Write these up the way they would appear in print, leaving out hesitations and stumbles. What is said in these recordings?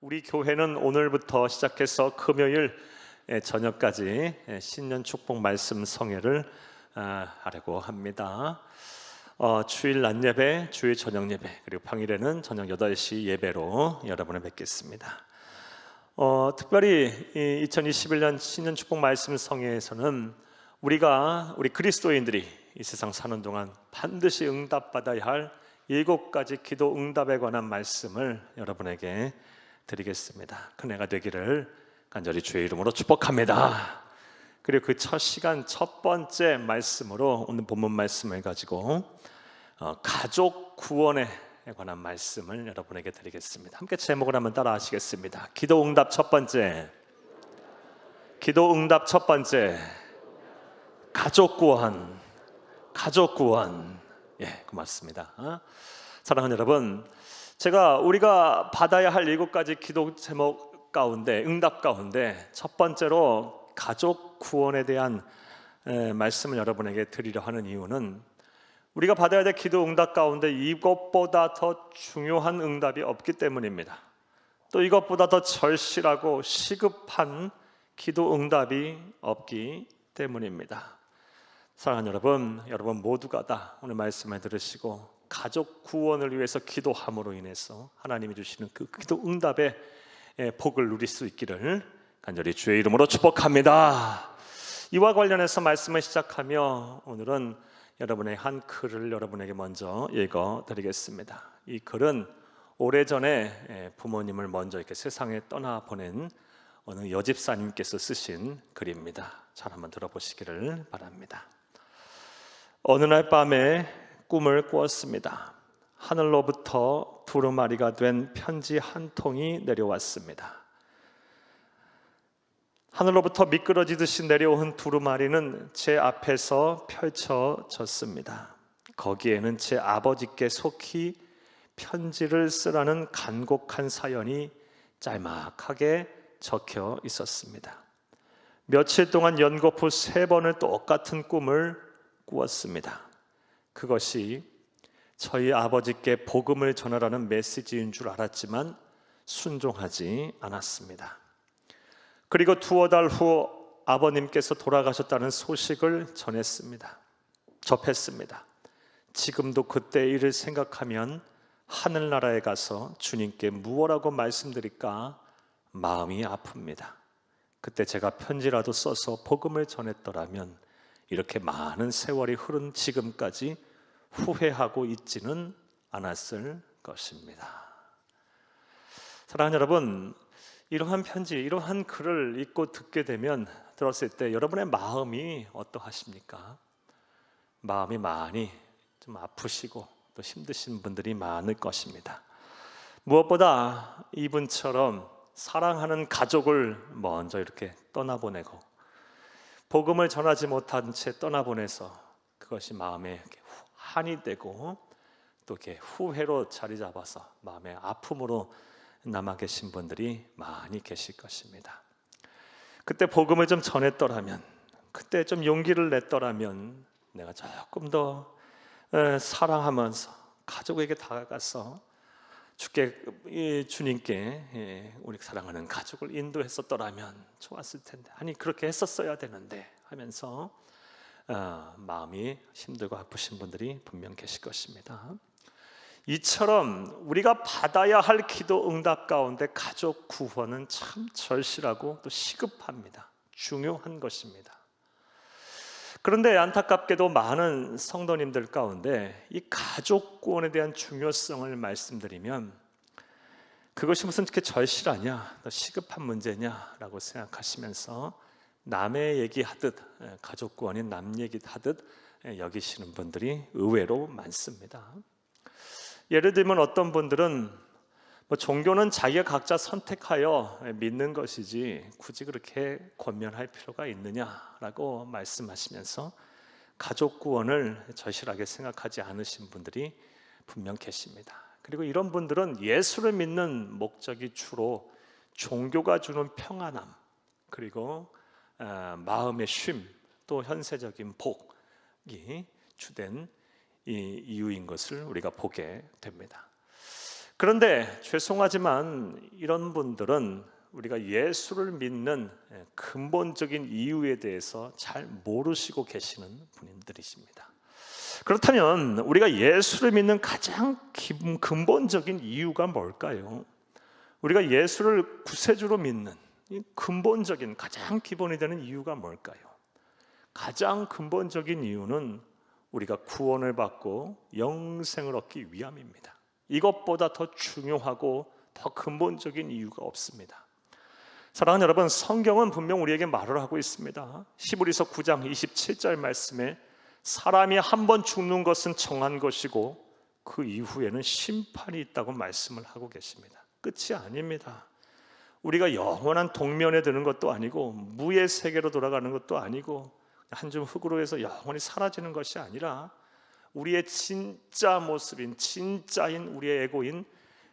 우리 교회는 오늘부터 시작해서 금요일 저녁까지 신년 축복 말씀 성회를 하려고 합니다. 주일 낮 예배, 주일 저녁 예배, 그리고 평일에는 저녁 8시 예배로 여러분을 뵙겠습니다. 특별히 2021년 신년 축복 말씀 성회에서는 우리 그리스도인들이 이 세상 사는 동안 반드시 응답받아야 할 7가지 기도 응답에 관한 말씀을 여러분에게 드리겠습니다. 큰해가 되기를 간절히 주의 이름으로 축복합니다. 그리고 그 첫 시간 첫 번째 말씀으로 오늘 본문 말씀을 가지고 가족 구원에 관한 말씀을 여러분에게 드리겠습니다. 함께 제목을 한번 따라 하시겠습니다. 기도 응답 첫 번째, 기도 응답 첫 번째, 가족 구원, 가족 구원. 예, 고맙습니다. 사랑하는 여러분, 우리가 받아야 할 7가지 기도 제목 가운데, 응답 가운데 첫 번째로 가족 구원에 대한 말씀을 여러분에게 드리려 하는 이유는 우리가 받아야 될 기도 응답 가운데 이것보다 더 중요한 응답이 없기 때문입니다. 또 이것보다 더 절실하고 시급한 기도 응답이 없기 때문입니다. 사랑하는 여러분 모두가 다 오늘 말씀을 들으시고 가족 구원을 위해서 기도함으로 인해서 하나님이 주시는 그 기도 응답의 복을 누릴 수 있기를 간절히 주의 이름으로 축복합니다. 이와 관련해서 말씀을 시작하며 오늘은 여러분의 한 글을 여러분에게 먼저 읽어드리겠습니다. 이 글은 오래전에 부모님을 먼저 이렇게 세상에 떠나보낸 어느 여집사님께서 쓰신 글입니다. 잘 한번 들어보시기를 바랍니다. 어느 날 밤에 꿈을 꾸었습니다. 하늘로부터 두루마리가 된 편지 한 통이 내려왔습니다. 하늘로부터 미끄러지듯이 내려온 두루마리는 제 앞에서 펼쳐졌습니다. 거기에는 제 아버지께 속히 편지를 쓰라는 간곡한 사연이 짤막하게 적혀 있었습니다. 며칠 동안 연거푸 3번을 똑같은 꿈을 꾸었습니다. 그것이 저희 아버지께 복음을 전하라는 메시지인 줄 알았지만 순종하지 않았습니다. 그리고 2달 후 아버님께서 돌아가셨다는 소식을 접했습니다. 지금도 그때 일을 생각하면 하늘나라에 가서 주님께 무엇라고 말씀드릴까 마음이 아픕니다. 그때 제가 편지라도 써서 복음을 전했더라면 이렇게 많은 세월이 흐른 지금까지 후회하고 있지는 않았을 것입니다. 사랑하는 여러분, 이러한 편지, 이러한 글을 읽고 들었을 때 여러분의 마음이 어떠하십니까? 마음이 많이 좀 아프시고 또 힘드신 분들이 많을 것입니다. 무엇보다 이분처럼 사랑하는 가족을 먼저 이렇게 떠나보내고 복음을 전하지 못한 채 떠나보내서 그것이 마음에 한이 되고 또 이렇게 후회로 자리 잡아서 마음의 아픔으로 남아 계신 분들이 많이 계실 것입니다. 그때 복음을 좀 전했더라면, 그때 좀 용기를 냈더라면 내가 조금 더 사랑하면서 가족에게 다가가서 주님께 우리 사랑하는 가족을 인도했었더라면 좋았을 텐데, 아니 그렇게 했었어야 되는데 하면서 마음이 힘들고 아프신 분들이 분명 계실 것입니다. 이처럼 우리가 받아야 할 기도 응답 가운데 가족 구원은 참 절실하고 또 시급합니다. 중요한 것입니다. 그런데 안타깝게도 많은 성도님들 가운데 이 가족 구원에 대한 중요성을 말씀드리면 그것이 무슨 이렇게 절실하냐, 시급한 문제냐라고 생각하시면서 남의 얘기하듯, 가족 구원이 남 얘기하듯 여기시는 분들이 의외로 많습니다. 예를 들면 어떤 분들은 종교는 자기가 각자 선택하여 믿는 것이지 굳이 그렇게 권면할 필요가 있느냐라고 말씀하시면서 가족 구원을 절실하게 생각하지 않으신 분들이 분명 계십니다. 그리고 이런 분들은 예수를 믿는 목적이 주로 종교가 주는 평안함, 그리고 마음의 쉼, 또 현세적인 복이 주된 이유인 것을 우리가 보게 됩니다. 그런데 죄송하지만 이런 분들은 우리가 예수를 믿는 근본적인 이유에 대해서 잘 모르시고 계시는 분들이십니다. 그렇다면 우리가 예수를 믿는 가장 근본적인 이유가 뭘까요? 우리가 예수를 구세주로 믿는 이 근본적인 가장 기본이 되는 이유가 뭘까요? 가장 근본적인 이유는 우리가 구원을 받고 영생을 얻기 위함입니다. 이것보다 더 중요하고 더 근본적인 이유가 없습니다. 사랑하는 여러분, 성경은 분명 우리에게 말을 하고 있습니다. 히브리서 9장 27절 말씀에 사람이 한 번 죽는 것은 정한 것이고 그 이후에는 심판이 있다고 말씀을 하고 계십니다. 끝이 아닙니다. 우리가 영원한 동면에 드는 것도 아니고 무의 세계로 돌아가는 것도 아니고 한 줌 흙으로 해서 영원히 사라지는 것이 아니라 우리의 진짜 모습인 진짜인 우리의 에고인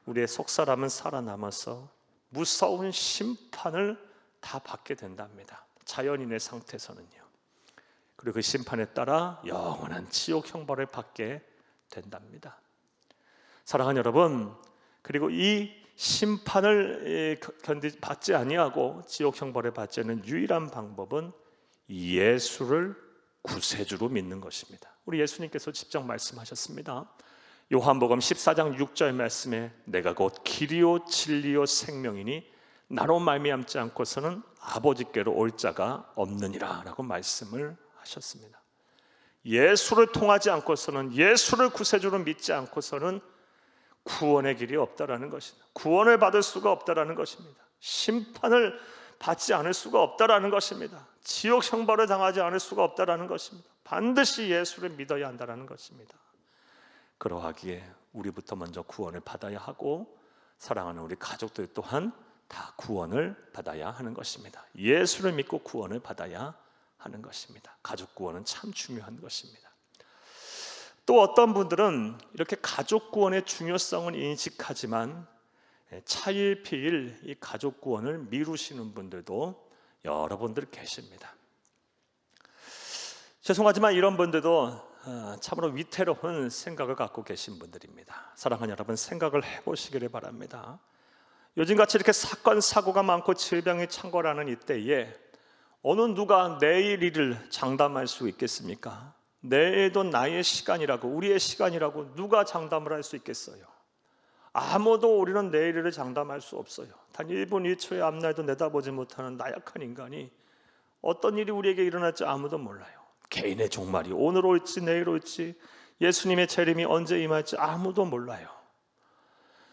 우리의 속사람은 살아남아서 무서운 심판을 다 받게 된답니다. 자연인의 상태에서는요. 그리고 그 심판에 따라 영원한 지옥 형벌을 받게 된답니다. 사랑하는 여러분, 그리고 이 심판을 받지 아니하고 지옥 형벌을 받지 않는 유일한 방법은 예수를 구세주로 믿는 것입니다. 우리 예수님께서 직접 말씀하셨습니다. 요한복음 14장 6절 말씀에 내가 곧 길이요 진리요 생명이니 나로 말미암지 않고서는 아버지께로 올 자가 없느니라 라고 말씀을 하셨습니다. 예수를 통하지 않고서는, 예수를 구세주로 믿지 않고서는 구원의 길이 없다라는 것입니다. 구원을 받을 수가 없다라는 것입니다. 심판을 받지 않을 수가 없다라는 것입니다. 지옥 형벌을 당하지 않을 수가 없다라는 것입니다. 반드시 예수를 믿어야 한다라는 것입니다. 그러하기에 우리부터 먼저 구원을 받아야 하고 사랑하는 우리 가족들 또한 다 구원을 받아야 하는 것입니다. 예수를 믿고 구원을 받아야 하는 것입니다. 가족 구원은 참 중요한 것입니다. 또 어떤 분들은 이렇게 가족 구원의 중요성은 인식하지만 차일피일 이 가족 구원을 미루시는 분들도 여러분들 계십니다. 죄송하지만 이런 분들도 참으로 위태로운 생각을 갖고 계신 분들입니다. 사랑하는 여러분, 생각을 해보시기를 바랍니다. 요즘같이 이렇게 사건 사고가 많고 질병이 창궐하는 이때에 어느 누가 내일 일을 장담할 수 있겠습니까? 내일도 나의 시간이라고, 우리의 시간이라고 누가 장담을 할 수 있겠어요? 아무도 우리는 내일을 장담할 수 없어요. 단 1분 1초의 앞날도 내다보지 못하는 나약한 인간이 어떤 일이 우리에게 일어날지 아무도 몰라요. 개인의 종말이 오늘 올지 내일 올지, 예수님의 재림이 언제 임할지 아무도 몰라요.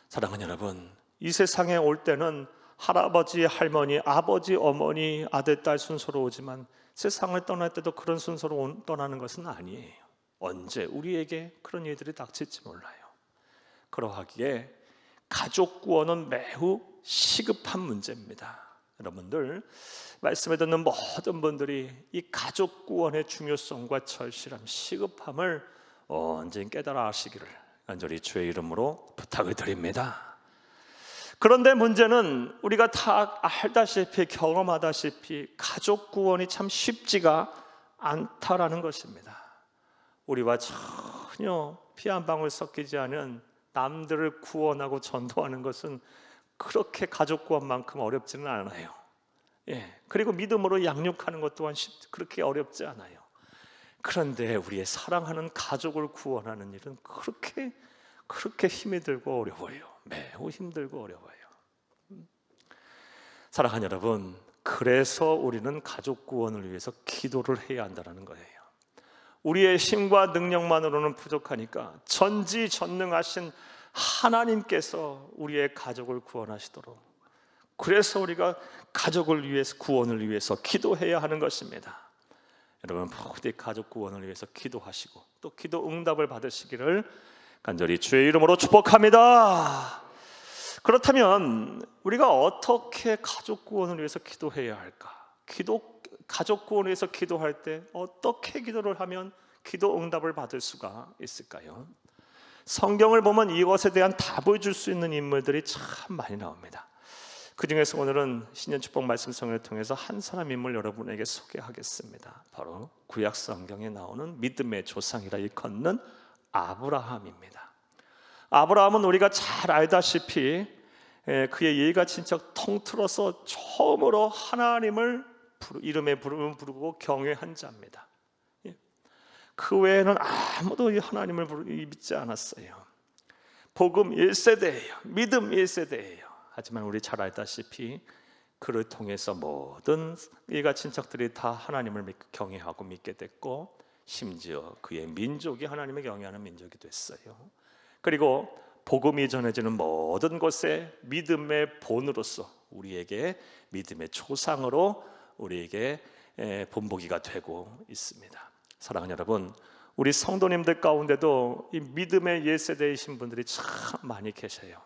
사랑하는 여러분, 이 세상에 올 때는 할아버지, 할머니, 아버지, 어머니, 아들, 딸 순서로 오지만 세상을 떠날 때도 그런 순서로 떠나는 것은 아니에요. 언제 우리에게 그런 일들이 닥칠지 몰라요. 그러하기에 가족 구원은 매우 시급한 문제입니다. 여러분들, 말씀에 듣는 모든 분들이 이 가족 구원의 중요성과 절실함, 시급함을 언제나 깨달아 하시기를 간절히 주의 이름으로 부탁을 드립니다. 그런데 문제는 우리가 다 알다시피 경험하다시피 가족 구원이 참 쉽지가 않다라는 것입니다. 우리와 전혀 피 한 방울 섞이지 않은 남들을 구원하고 전도하는 것은 그렇게 가족 구원만큼 어렵지는 않아요. 그리고 믿음으로 양육하는 것 또한 그렇게 어렵지 않아요. 그런데 우리의 사랑하는 가족을 구원하는 일은 그렇게 힘이 들고 어려워요. 매우 힘들고 어려워요. 사랑하는 여러분, 그래서 우리는 가족 구원을 위해서 기도를 해야 한다는 거예요. 우리의 힘과 능력만으로는 부족하니까 전지전능하신 하나님께서 우리의 가족을 구원하시도록, 그래서 우리가 가족을 위해서, 구원을 위해서 기도해야 하는 것입니다. 여러분, 부디 가족 구원을 위해서 기도하시고 또 기도 응답을 받으시기를 간절히 주의 이름으로 축복합니다. 그렇다면 우리가 어떻게 가족 구원을 위해서 기도해야 할까? 가족 구원을 위해서 기도할 때 어떻게 기도를 하면 기도 응답을 받을 수가 있을까요? 성경을 보면 이것에 대한 답을 줄 수 있는 인물들이 참 많이 나옵니다. 그 중에서 오늘은 신년 축복 말씀 성경을 통해서 한 사람 인물 여러분에게 소개하겠습니다. 바로 구약 성경에 나오는 믿음의 조상이라 일컫는 아브라함입니다. 아브라함은 우리가 잘 알다시피 그의 예의가 진짜 통틀어서 처음으로 하나님을 이름에 부르고 경외한 자입니다. 그 외에는 아무도 하나님을 믿지 않았어요. 복음 1세대예요. 믿음 1세대예요. 하지만 우리 잘 알다시피 그를 통해서 모든 일가 친척들이 다 하나님을 경외하고 믿게 됐고, 심지어 그의 민족이 하나님을 경외하는 민족이 됐어요. 그리고 복음이 전해지는 모든 곳에 믿음의 본으로서 우리에게 믿음의 초상으로 우리에게 본보기가 되고 있습니다. 사랑하는 여러분, 우리 성도님들 가운데도 이 믿음의 옛세대이신 분들이 참 많이 계세요.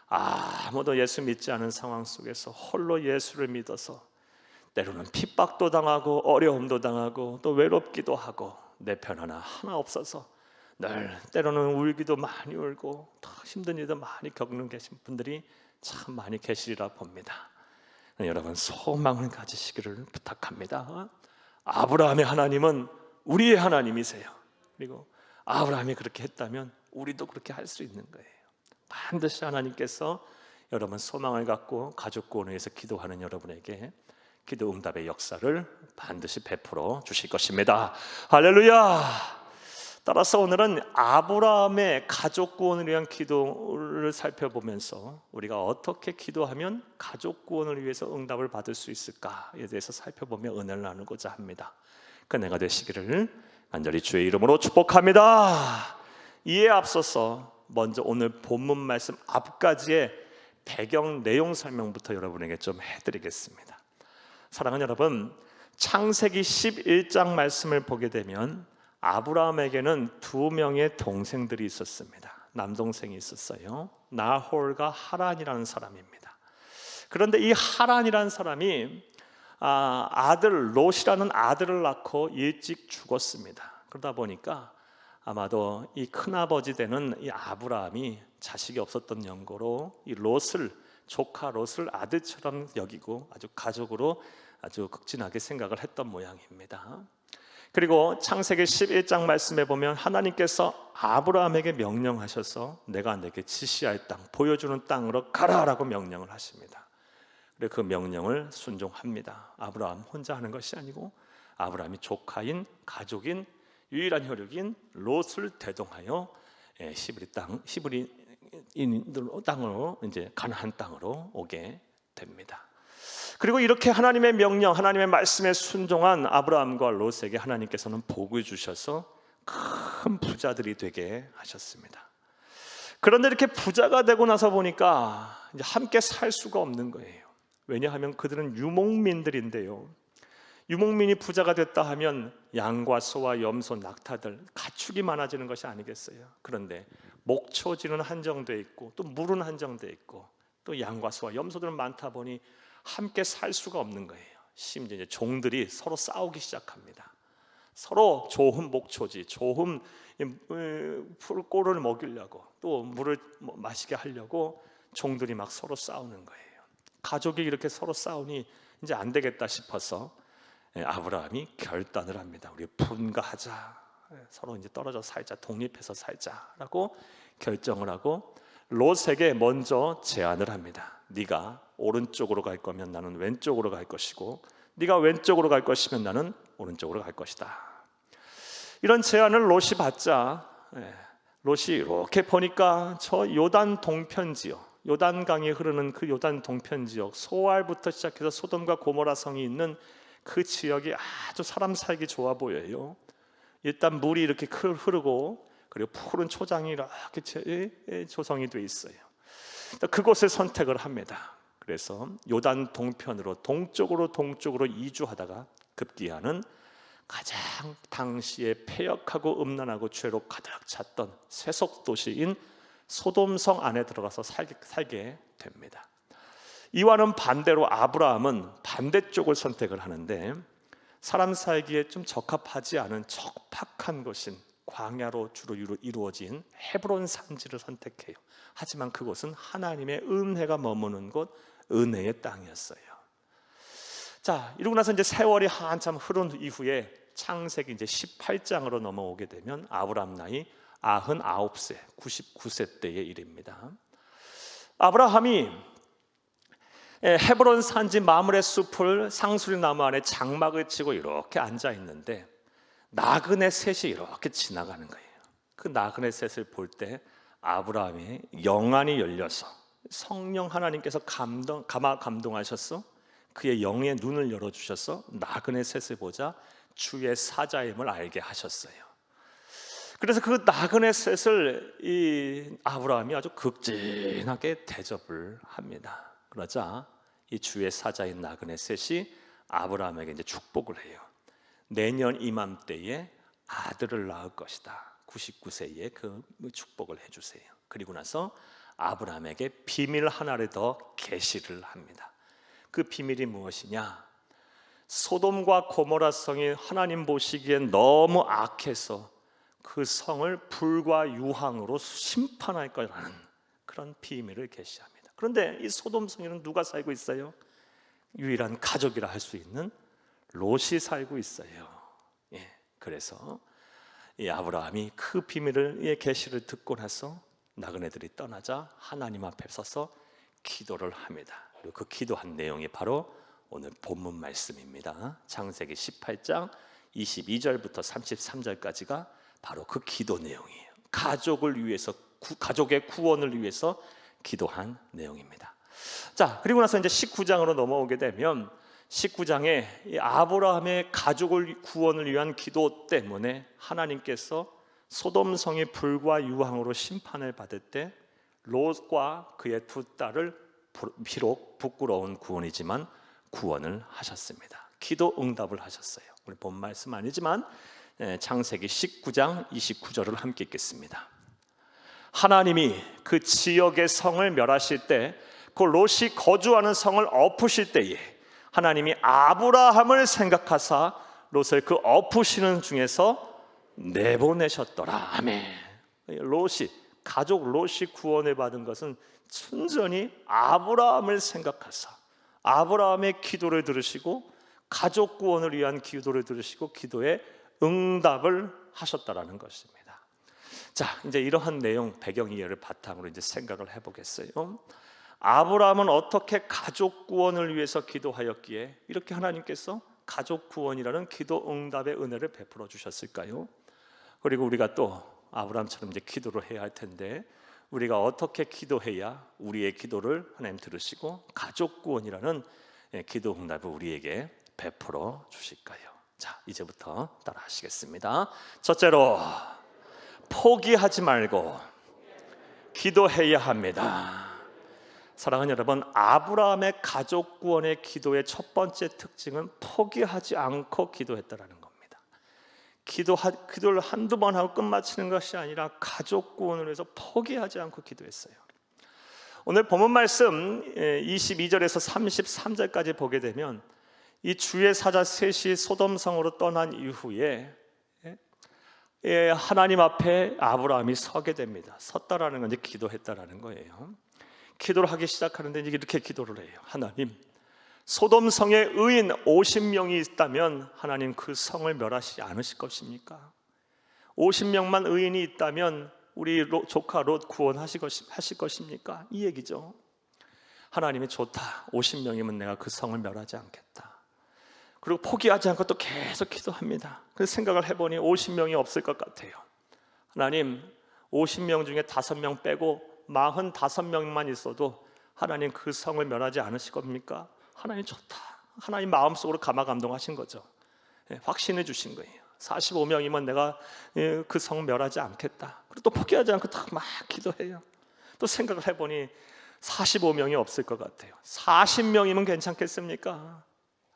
아무도 예수 믿지 않은 상황 속에서 홀로 예수를 믿어서 때로는 핍박도 당하고 어려움도 당하고 또 외롭기도 하고 내 편 하나 없어서 늘 때로는 울기도 많이 울고 더 힘든 일도 많이 겪는 계신 분들이 참 많이 계시리라 봅니다. 여러분, 소망을 가지시기를 부탁합니다. 아브라함의 하나님은 우리의 하나님이세요. 그리고 아브라함이 그렇게 했다면 우리도 그렇게 할 수 있는 거예요. 반드시 하나님께서 여러분 소망을 갖고 가족 구원을 위해서 기도하는 여러분에게 기도 응답의 역사를 반드시 베풀어 주실 것입니다. 할렐루야. 따라서 오늘은 아브라함의 가족 구원을 위한 기도를 살펴보면서 우리가 어떻게 기도하면 가족 구원을 위해서 응답을 받을 수 있을까에 대해서 살펴보며 은혜를 나누고자 합니다. 은혜가 되시기를 간절히 주의 이름으로 축복합니다. 이에 앞서서 먼저 오늘 본문 말씀 앞까지의 배경 내용 설명부터 여러분에게 좀 해드리겠습니다. 사랑하는 여러분, 창세기 11장 말씀을 보게 되면 아브라함에게는 두 명의 동생들이 있었습니다. 남동생이 있었어요. 나홀과 하란이라는 사람입니다. 그런데 이 하란이라는 사람이 아들 롯이라는 아들을 낳고 일찍 죽었습니다. 그러다 보니까 아마도 이 큰아버지 되는 이 아브라함이 자식이 없었던 연고로 이 롯을, 조카 롯을 아들처럼 여기고 아주 가족으로 아주 극진하게 생각을 했던 모양입니다. 그리고 창세기 11장 말씀에 보면 하나님께서 아브라함에게 명령하셔서 내가 내게 지시할 땅, 보여주는 땅으로 가라라고 명령을 하십니다. 그리고 그 명령을 순종합니다. 아브라함 혼자 하는 것이 아니고 아브라함이 조카인, 가족인, 유일한 혈육인 롯을 대동하여 히브리 땅으로 이제 가나안 땅으로 오게 됩니다. 그리고 이렇게 하나님의 명령, 하나님의 말씀에 순종한 아브라함과 롯에게 하나님께서는 복을 주셔서 큰 부자들이 되게 하셨습니다. 그런데 이렇게 부자가 되고 나서 보니까 이제 함께 살 수가 없는 거예요. 왜냐하면 그들은 유목민들인데요. 유목민이 부자가 됐다 하면 양과 소와 염소, 낙타들, 가축이 많아지는 것이 아니겠어요? 그런데 목초지는 한정돼 있고 또 물은 한정돼 있고 또 양과 소와 염소들은 많다 보니 함께 살 수가 없는 거예요. 심지어 이제 종들이 서로 싸우기 시작합니다. 서로 좋은 목초지, 좋은 꼴을 먹이려고 또 물을 마시게 하려고 종들이 막 서로 싸우는 거예요. 가족이 이렇게 서로 싸우니 이제 안 되겠다 싶어서 아브라함이 결단을 합니다. 우리 분가하자, 서로 이제 떨어져 살자, 독립해서 살자라고 결정을 하고 롯에게 먼저 제안을 합니다. 네가 오른쪽으로 갈 거면 나는 왼쪽으로 갈 것이고 네가 왼쪽으로 갈 것이면 나는 오른쪽으로 갈 것이다. 이런 제안을 롯이 받자 롯이 이렇게 보니까 저 요단 동편 지역, 요단강이 흐르는 그 요단 동편 지역, 소알부터 시작해서 소돔과 고모라 성이 있는 그 지역이 아주 사람 살기 좋아 보여요. 일단 물이 이렇게 흐르고 그리고 푸른 초장이 이렇게 조성이 돼 있어요. 그곳을 선택을 합니다. 그래서 요단 동편으로 동쪽으로 이주하다가 급기야는 가장 당시에 폐역하고 음란하고 죄로 가득 찼던 세속 도시인 소돔성 안에 들어가서 살게 됩니다. 이와는 반대로 아브라함은 반대쪽을 선택을 하는데 사람 살기에 좀 적합하지 않은 척박한 곳인 광야로 주로 이루어진 헤브론 산지를 선택해요. 하지만 그곳은 하나님의 은혜가 머무는 곳, 은혜의 땅이었어요. 자, 이러고 나서 이제 세월이 한참 흐른 이후에 창세기 이제 18장으로 넘어오게 되면 아브라함 나이 99세, 99세 때의 일입니다. 아브라함이 헤브론 산지 마므레 숲을 상수리 나무 안에 장막을 치고 이렇게 앉아 있는데 나그네 셋이 이렇게 지나가는 거예요. 그 나그네 셋을 볼 때 아브라함이 영안이 열려서 성령 하나님께서 감동하셔서 그의 영의 눈을 열어주셔서 나그네 셋을 보자 주의 사자임을 알게 하셨어요. 그래서 그 나그네 셋을 이 아브라함이 아주 극진하게 대접을 합니다. 그러자 이 주의 사자인 나그네 셋이 아브라함에게 이제 축복을 해요. 내년 이맘때에 아들을 낳을 것이다. 99세에 그 축복을 해주세요. 그리고 나서 아브라함에게 비밀 하나를 더 계시를 합니다. 그 비밀이 무엇이냐? 소돔과 고모라 성이 하나님 보시기엔 너무 악해서 그 성을 불과 유황으로 심판할 거라는 그런 비밀을 계시합니다. 그런데 이 소돔 성에는 누가 살고 있어요? 유일한 가족이라 할 수 있는 롯이 살고 있어요. 그래서 이 아브라함이 그 비밀의 계시를 듣고 나서 나그네들이 떠나자 하나님 앞에 서서 기도를 합니다. 그리고 그 기도한 내용이 바로 오늘 본문 말씀입니다. 창세기 18장 22절부터 33절까지가 바로 그 기도 내용이에요. 가족을 위해서, 가족의 구원을 위해서 기도한 내용입니다. 자, 그리고 나서 이제 19장으로 넘어오게 되면 19장에 이 아브라함의 가족을 구원을 위한 기도 때문에 하나님께서 소돔 성이 불과 유황으로 심판을 받을 때 롯과 그의 두 딸을 비록 부끄러운 구원이지만 구원을 하셨습니다. 기도 응답을 하셨어요. 우리 본 말씀 아니지만 창세기 19장 29절을 함께 읽겠습니다. 하나님이 그 지역의 성을 멸하실 때 그 롯이 거주하는 성을 엎으실 때에 하나님이 아브라함을 생각하사 롯을 그 엎으시는 중에서 내보내셨더라. 아멘. 롯이, 가족 롯이 구원을 받은 것은 순전히 아브라함을 생각하사 아브라함의 기도를 들으시고 가족 구원을 위한 기도를 들으시고 기도에 응답을 하셨다라는 것입니다. 자, 이제 이러한 내용, 배경 이해를 바탕으로 이제 생각을 해보겠어요. 아브라함은 어떻게 가족 구원을 위해서 기도하였기에 이렇게 하나님께서 가족 구원이라는 기도 응답의 은혜를 베풀어 주셨을까요? 그리고 우리가 또 아브라함처럼 이제 기도를 해야 할 텐데 우리가 어떻게 기도해야 우리의 기도를 하나님 들으시고 가족 구원이라는 기도 응답을 우리에게 베풀어 주실까요? 자, 이제부터 따라 하시겠습니다. 첫째로, 포기하지 말고 기도해야 합니다. 사랑하는 여러분, 아브라함의 가족 구원의 기도의 첫 번째 특징은 포기하지 않고 기도했다라는 겁니다. 기도를 한두 번 하고 끝마치는 것이 아니라 가족 구원을 위해서 포기하지 않고 기도했어요. 오늘 본문 말씀 22절에서 33절까지 보게 되면 이 주의 사자 셋이 소돔성으로 떠난 이후에 하나님 앞에 아브라함이 서게 됩니다. 섰다라는 건 이제 기도했다라는 거예요. 기도를 하기 시작하는데 이렇게 기도를 해요. 하나님, 소돔성에 의인 50명이 있다면 하나님 그 성을 멸하시지 않으실 것입니까? 50명만 의인이 있다면 우리 조카 롯 구원하실 것입니까? 이 얘기죠. 하나님이 좋다, 50명이면 내가 그 성을 멸하지 않겠다. 그리고 포기하지 않고 또 계속 기도합니다. 그래서 생각을 해보니 50명이 없을 것 같아요. 하나님, 50명 중에 5명 빼고 45명만 있어도 하나님 그 성을 멸하지 않으실 겁니까? 하나님 좋다. 하나님 마음속으로 감화감동하신 거죠. 확신해 주신 거예요. 45명이면 내가 그 성 멸하지 않겠다. 그리고 또 포기하지 않고 막 기도해요. 또 생각을 해보니 45명이 없을 것 같아요. 40명이면 괜찮겠습니까?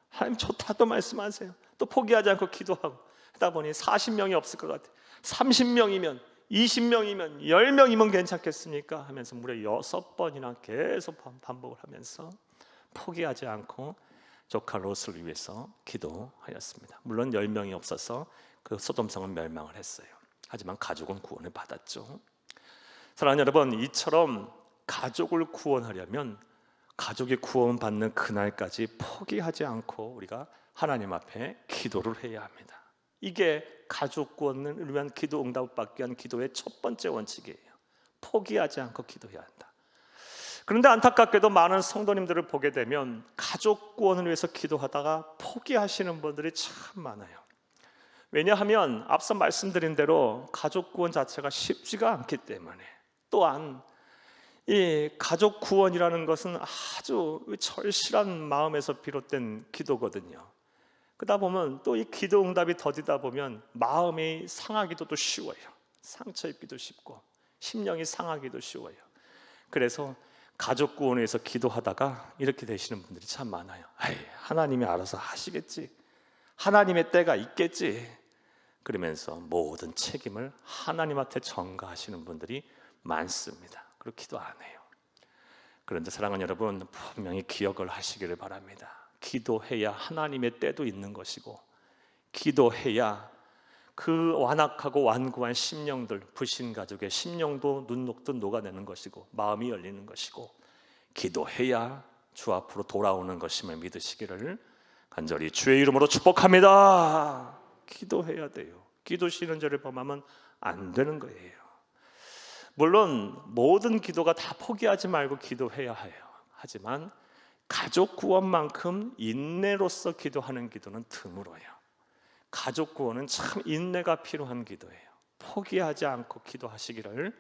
하나님 좋다 또 말씀하세요. 또 포기하지 않고 기도하고 하다 보니 40명이 없을 것 같아요. 30명이면 20명이면 10명이면 괜찮겠습니까? 하면서 무려 6번이나 계속 반복을 하면서 포기하지 않고 조카 롯을 위해서 기도하였습니다. 물론 10명이 없어서 그 소돔성은 멸망을 했어요. 하지만 가족은 구원을 받았죠. 사랑하는 여러분, 이처럼 가족을 구원하려면 가족이 구원받는 그날까지 포기하지 않고 우리가 하나님 앞에 기도를 해야 합니다. 이게 가족 구원을 위한 기도 응답을 받기 위한 기도의 첫 번째 원칙이에요. 포기하지 않고 기도해야 한다. 그런데 안타깝게도 많은 성도님들을 보게 되면 가족 구원을 위해서 기도하다가 포기하시는 분들이 참 많아요. 왜냐하면 앞서 말씀드린 대로 가족 구원 자체가 쉽지가 않기 때문에, 또한 이 가족 구원이라는 것은 아주 절실한 마음에서 비롯된 기도거든요. 그러다 보면 또 이 기도 응답이 더디다 보면 마음이 상하기도 또 쉬워요. 상처 입기도 쉽고 심령이 상하기도 쉬워요. 그래서 가족 구원을 위해서 기도하다가 이렇게 되시는 분들이 참 많아요. 하나님이 알아서 하시겠지, 하나님의 때가 있겠지, 그러면서 모든 책임을 하나님한테 전가하시는 분들이 많습니다. 그리고 기도 안 해요. 그런데 사랑하는 여러분, 분명히 기억을 하시기를 바랍니다. 기도해야 하나님의 때도 있는 것이고, 기도해야 그 완악하고 완고한 심령들, 불신가족의 심령도 눈 녹듯 녹아내는 것이고 마음이 열리는 것이고, 기도해야 주 앞으로 돌아오는 것임을 믿으시기를 간절히 주의 이름으로 축복합니다. 기도해야 돼요. 기도 쉬는 죄를 범하면 안 되는 거예요. 물론 모든 기도가 다 포기하지 말고 기도해야 해요. 하지만 가족 구원만큼 인내로서 기도하는 기도는 드물어요. 가족 구원은 참 인내가 필요한 기도예요. 포기하지 않고 기도하시기를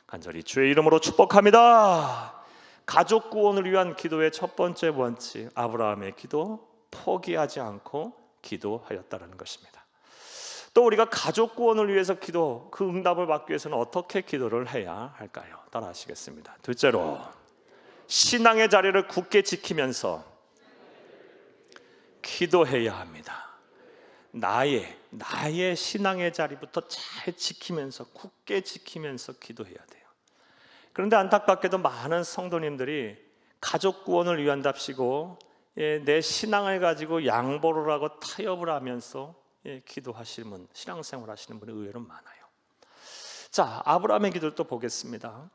간절히 주의 이름으로 축복합니다. 가족 구원을 위한 기도의 첫 번째 원칙, 아브라함의 기도, 포기하지 않고 기도하였다는 것입니다. 또 우리가 가족 구원을 위해서 기도, 그 응답을 받기 위해서는 어떻게 기도를 해야 할까요? 따라 하시겠습니다. 둘째로, 신앙의 자리를 굳게 지키면서 기도해야 합니다. 나의 신앙의 자리부터 잘 지키면서, 굳게 지키면서 기도해야 돼요. 그런데 안타깝게도 많은 성도님들이 가족 구원을 위한답시고 내 신앙을 가지고 양보를 하고 타협을 하면서 기도하시는, 신앙생활 하시는 분이 의외로 많아요. 자, 아브라함의 기도를 또 보겠습니다.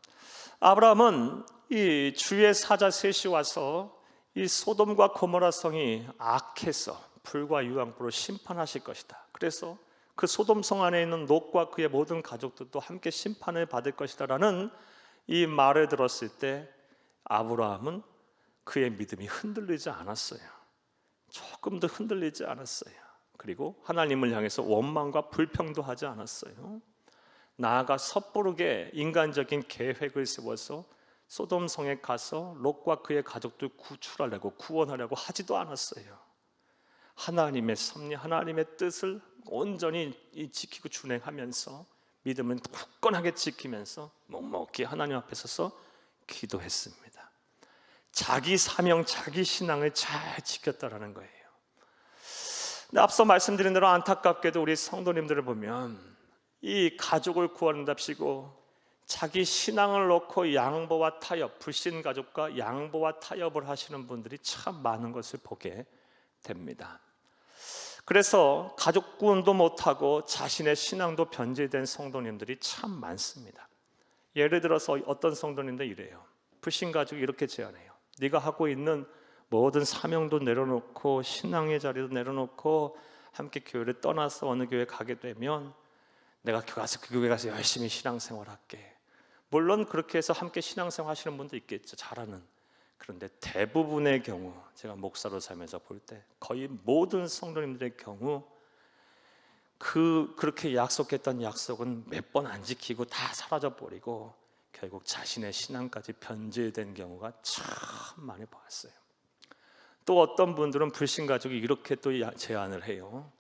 아브라함은 이 주의 사자 셋이 와서 이 소돔과 고모라 성이 악해서 불과 유황불로 심판하실 것이다. 그래서 그 소돔 성 안에 있는 롯과 그의 모든 가족들도 함께 심판을 받을 것이다 라는 이 말을 들었을 때 아브라함은 그의 믿음이 흔들리지 않았어요. 조금도 흔들리지 않았어요. 그리고 하나님을 향해서 원망과 불평도 하지 않았어요. 나아가 섣부르게 인간적인 계획을 세워서 소돔 성에 가서 롯과 그의 가족들 구출하려고, 구원하려고 하지도 않았어요. 하나님의 섭리, 하나님의 뜻을 온전히 지키고 준행하면서 믿음은 굳건하게 지키면서 묵묵히 하나님 앞에 서서 기도했습니다. 자기 사명, 자기 신앙을 잘 지켰다라는 거예요. 근데 앞서 말씀드린 대로 안타깝게도 우리 성도님들을 보면 이 가족을 구한답시고 자기 신앙을 놓고 양보와 타협, 불신 가족과 양보와 타협을 하시는 분들이 참 많은 것을 보게 됩니다. 그래서 가족 구원도 못하고 자신의 신앙도 변질된 성도님들이 참 많습니다. 예를 들어서 어떤 성도님들 이래요. 불신 가족이 이렇게 제안해요. 네가 하고 있는 모든 사명도 내려놓고 신앙의 자리도 내려놓고 함께 교회를 떠나서 어느 교회 가게 되면 내가 가서 그 교회 가서 열심히 신앙생활 할게. 물론 그렇게 해서 함께 신앙생활 하시는 분도 있겠죠. 잘하는. 그런데 대부분의 경우, 제가 목사로 살면서 볼 때 거의 모든 성도님들의 경우 그렇게 약속했던 약속은 몇 번 안 지키고 다 사라져버리고 결국 자신의 신앙까지 변질된 경우가 참 많이 봤어요. 또 어떤 분들은 불신가족이 이렇게 또 제안을 해요.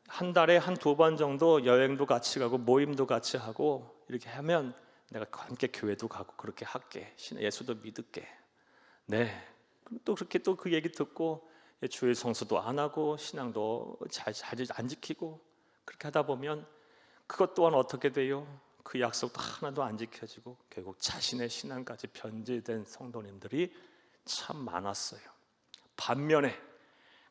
한 달에 한 두 번 정도 여행도 같이 가고 모임도 같이 하고 이렇게 하면 내가 함께 교회도 가고 그렇게 할게. 예수도 믿을게. 네. 또 그렇게 또 그 얘기 듣고 주일 성수도 안 하고 신앙도 잘 안 지키고 그렇게 하다 보면 그것 또한 어떻게 돼요? 그 약속도 하나도 안 지켜지고 결국 자신의 신앙까지 변질된 성도님들이 참 많았어요. 반면에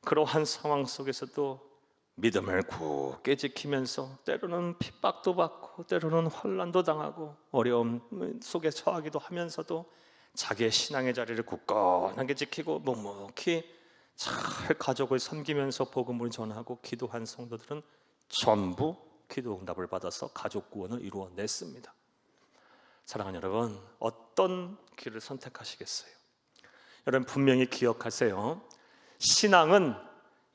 그러한 상황 속에서도 믿음을 굳게 지키면서 때로는 핍박도 받고 때로는 환난도 당하고 어려움 속에 처하기도 하면서도 자기의 신앙의 자리를 굳건하게 지키고 묵묵히 잘 가족을 섬기면서 복음을 전하고 기도한 성도들은 전부 기도 응답을 받아서 가족 구원을 이루어냈습니다. 사랑하는 여러분, 어떤 길을 선택하시겠어요? 여러분 분명히 기억하세요. 신앙은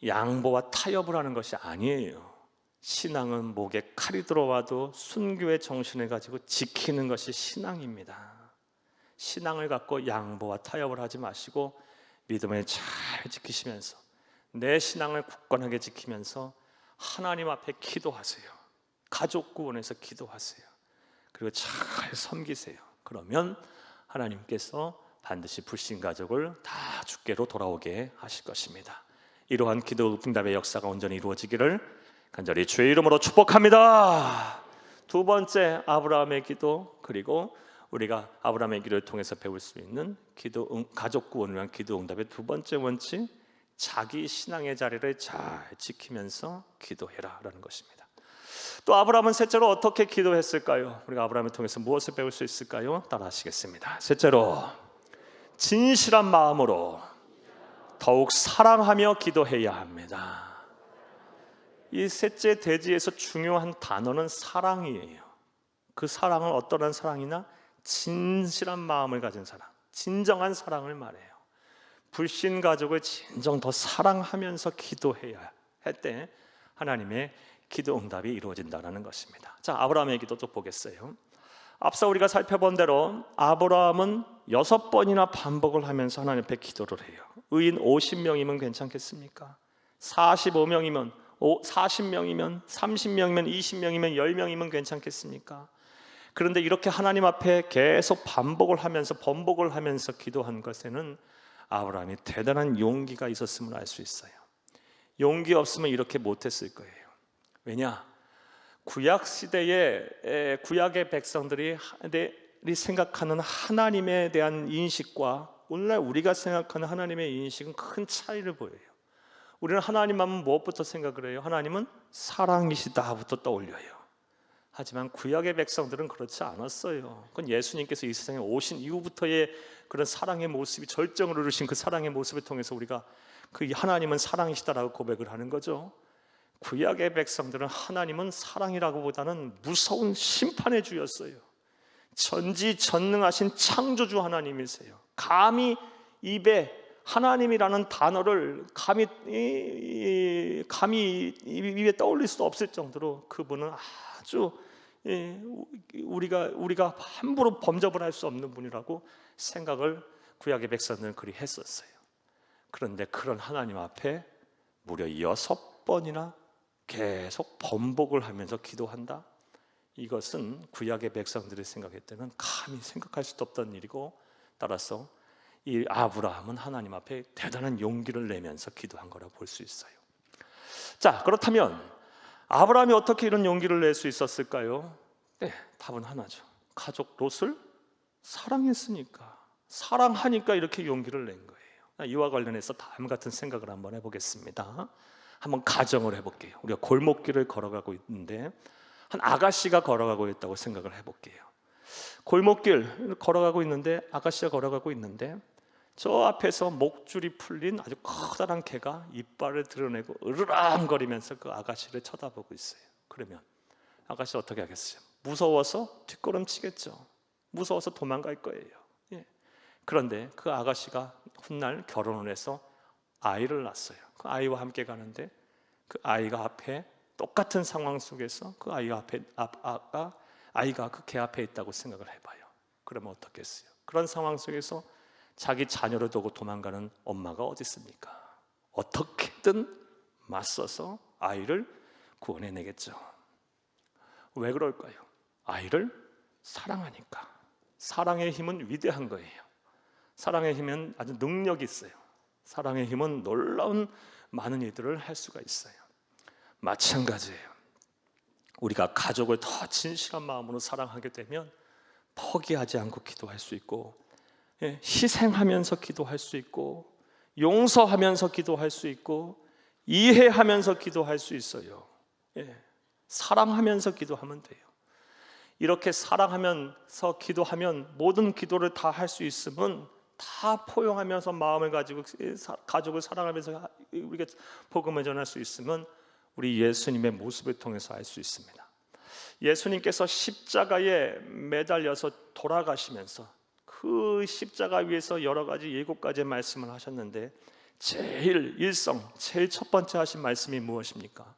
양보와 타협을 하는 것이 아니에요. 신앙은 목에 칼이 들어와도 순교의 정신을 가지고 지키는 것이 신앙입니다. 신앙을 갖고 양보와 타협을 하지 마시고 믿음을 잘 지키시면서 내 신앙을 굳건하게 지키면서 하나님 앞에 기도하세요. 가족 구원에서 기도하세요. 그리고 잘 섬기세요. 그러면 하나님께서 반드시 불신 가족을 다 주께로 돌아오게 하실 것입니다. 이러한 기도 응답의 역사가 온전히 이루어지기를 간절히 주의 이름으로 축복합니다. 두 번째, 아브라함의 기도, 그리고 우리가 아브라함의 기도를 통해서 배울 수 있는 가족 구원을 위한 기도 응답의 두 번째 원칙, 자기 신앙의 자리를 잘 지키면서 기도해라라는 것입니다. 또 아브라함은 셋째로 어떻게 기도했을까요? 우리가 아브라함을 통해서 무엇을 배울 수 있을까요? 따라하시겠습니다. 셋째로, 진실한 마음으로 더욱 사랑하며 기도해야 합니다. 이 셋째 대지에서 중요한 단어는 사랑이에요. 그 사랑은 어떠한 사랑이나 진실한 마음을 가진 사랑, 진정한 사랑을 말해요. 불신 가족을 진정 더 사랑하면서 기도해야 할 때 하나님의 기도 응답이 이루어진다는 것입니다. 자, 아브라함의 기도 좀 보겠어요. 앞서 우리가 살펴본 대로 아브라함은 6번이나 반복을 하면서 하나님 앞에 기도를 해요. 의인 50명이면 괜찮겠습니까? 45명이면 40명이면 30명이면 20명이면 10명이면 괜찮겠습니까? 그런데 이렇게 하나님 앞에 계속 반복을 하면서 번복을 하면서 기도한 것에는 아브라함이 대단한 용기가 있었음을 알 수 있어요. 용기 없으면 이렇게 못했을 거예요. 왜냐? 구약 시대에 구약의 백성들이 생각하는 하나님에 대한 인식과 오늘날 우리가 생각하는 하나님의 인식은 큰 차이를 보여요. 우리는 하나님 하면 무엇부터 생각을 해요? 하나님은 사랑이시다부터 떠올려요. 하지만 구약의 백성들은 그렇지 않았어요. 그건 예수님께서 이 세상에 오신 이후부터의 그런 사랑의 모습이, 절정을 이루신 그 사랑의 모습을 통해서 우리가 그 하나님은 사랑이시다라고 고백을 하는 거죠. 구약의 백성들은 하나님은 사랑이라고보다는 무서운 심판의 주였어요. 전지전능하신 창조주 하나님이세요. 감히 입에 하나님이라는 단어를 감히 입에 떠올릴 수 없을 정도로 그분은 아주 우리가 함부로 범접을 할 수 없는 분이라고 생각을 구약의 백성들은 그리 했었어요. 그런데 그런 하나님 앞에 무려 6번이나 계속 번복을 하면서 기도한다? 이것은 구약의 백성들이 생각할 때는 감히 생각할 수도 없던 일이고, 따라서 이 아브라함은 하나님 앞에 대단한 용기를 내면서 기도한 거라고 볼 수 있어요. 자, 그렇다면 아브라함이 어떻게 이런 용기를 낼 수 있었을까요? 네, 답은 하나죠. 가족 롯을 사랑했으니까, 사랑하니까 이렇게 용기를 낸 거예요. 이와 관련해서 다음 같은 생각을 한번 해보겠습니다. 한번 가정을 해볼게요. 우리가 골목길을 걸어가고 있는데 한 아가씨가 걸어가고 있다고 생각을 해볼게요. 골목길 걸어가고 있는데 아가씨가 걸어가고 있는데 저 앞에서 목줄이 풀린 아주 커다란 개가 이빨을 드러내고 으르렁거리면서 그 아가씨를 쳐다보고 있어요. 그러면 아가씨 어떻게 하겠어요? 무서워서 뒷걸음치겠죠. 무서워서 도망갈 거예요. 예. 그런데 그 아가씨가 훗날 결혼을 해서 아이를 낳았어요. 그 아이와 함께 가는데 그 아이가 앞에 똑같은 상황 속에서 그 아이가 그 개 앞에 있다고 생각을 해봐요. 그러면 어떻겠어요? 그런 상황 속에서 자기 자녀를 두고 도망가는 엄마가 어디 있습니까? 어떻게든 맞서서 아이를 구원해내겠죠. 왜 그럴까요? 아이를 사랑하니까. 사랑의 힘은 위대한 거예요. 사랑의 힘은 아주 능력이 있어요. 사랑의 힘은 놀라운 많은 일들을 할 수가 있어요. 마찬가지예요. 우리가 가족을 더 진실한 마음으로 사랑하게 되면 포기하지 않고 기도할 수 있고, 희생하면서 기도할 수 있고, 용서하면서 기도할 수 있고, 이해하면서 기도할 수 있어요. 사랑하면서 기도하면 돼요. 이렇게 사랑하면서 기도하면 모든 기도를 다 할 수 있으면 다 포용하면서 마음을 가지고 가족을 사랑하면서 우리가 복음을 전할 수 있으면 우리 예수님의 모습을 통해서 알 수 있습니다. 예수님께서 십자가에 매달려서 돌아가시면서 그 십자가 위에서 여러 가지 7가지의 말씀을 하셨는데 제일 첫 번째 하신 말씀이 무엇입니까?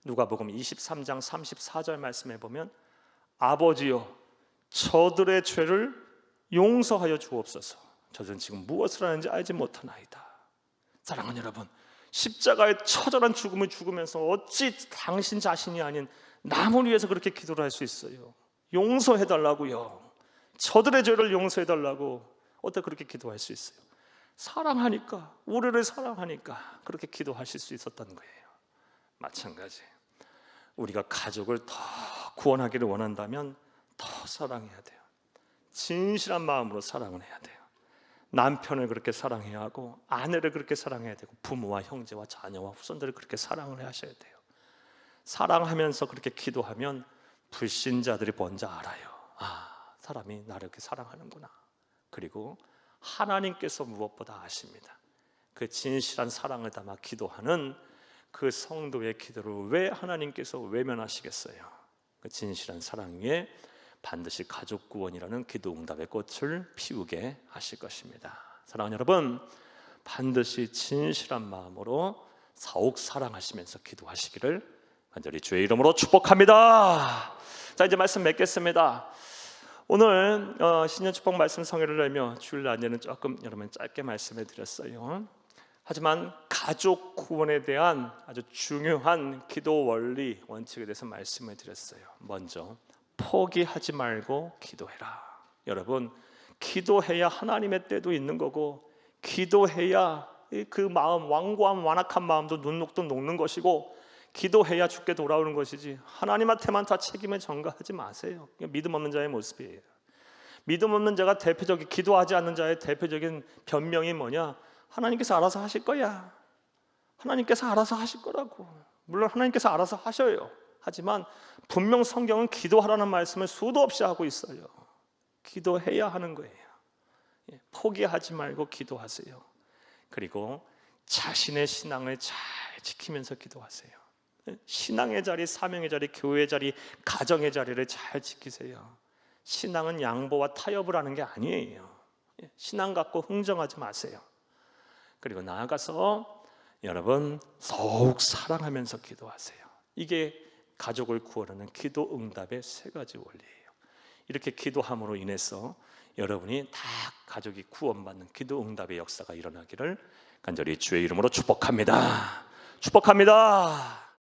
누가복음 23장 34절 말씀에 보면 아버지여 저들의 죄를 용서하여 주옵소서. 저들은 지금 무엇을 하는지 알지 못하나이다. 사랑하는 여러분, 십자가의 처절한 죽음을 죽으면서 어찌 당신 자신이 아닌 남을 위해서 그렇게 기도를 할 수 있어요? 용서해달라고요. 저들의 죄를 용서해달라고 어떻게 그렇게 기도할 수 있어요? 사랑하니까, 우리를 사랑하니까 그렇게 기도하실 수 있었던 거예요. 마찬가지, 우리가 가족을 더 구원하기를 원한다면 더 사랑해야 돼요. 진실한 마음으로 사랑을 해야 돼요. 남편을 그렇게 사랑해야 하고 아내를 그렇게 사랑해야 되고 부모와 형제와 자녀와 후손들을 그렇게 사랑을 하셔야 돼요. 사랑하면서 그렇게 기도하면 불신자들이 먼저 알아요. 사람이 나를 이렇게 사랑하는구나. 그리고 하나님께서 무엇보다 아십니다. 그 진실한 사랑을 담아 기도하는 그 성도의 기도를 왜 하나님께서 외면하시겠어요? 그 진실한 사랑 위에 반드시 가족 구원이라는 기도 응답의 꽃을 피우게 하실 것입니다. 사랑하는 여러분, 반드시 진실한 마음으로 더욱 사랑하시면서 기도하시기를 간절히 주의 이름으로 축복합니다. 자, 이제 말씀 맺겠습니다. 오늘 신년 축복 말씀 성회를 열며 주일 낮에는 조금 여러분 짧게 말씀해 드렸어요. 하지만 가족 구원에 대한 아주 중요한 기도 원리 원칙에 대해서 말씀을 드렸어요. 먼저 포기하지 말고 기도해라. 여러분, 기도해야 하나님의 때도 있는 거고, 기도해야 그 마음, 완고한 완악한 마음도 눈녹도 녹는 것이고, 기도해야 주께 돌아오는 것이지 하나님한테만 다 책임을 전가하지 마세요. 믿음 없는 자의 모습이에요. 믿음 없는 자가 대표적인, 기도하지 않는 자의 대표적인 변명이 뭐냐? 하나님께서 알아서 하실 거야. 하나님께서 알아서 하실 거라고. 물론 하나님께서 알아서 하셔요. 하지만 분명 성경은 기도하라는 말씀을 수도 없이 하고 있어요. 기도해야 하는 거예요. 포기하지 말고 기도하세요. 그리고 자신의 신앙을 잘 지키면서 기도하세요. 신앙의 자리, 사명의 자리, 교회의 자리, 가정의 자리를 잘 지키세요. 신앙은 양보와 타협을 하는 게 아니에요. 신앙 갖고 흥정하지 마세요. 그리고 나아가서 여러분 더욱 사랑하면서 기도하세요. 이게 가족을 구원하는 기도 응답의 3가지 원리예요. 이렇게 기도함으로 인해서 여러분이 다 가족이 구원받는 기도 응답의 역사가 일어나기를 간절히 주의 이름으로 축복합니다. 축복합니다.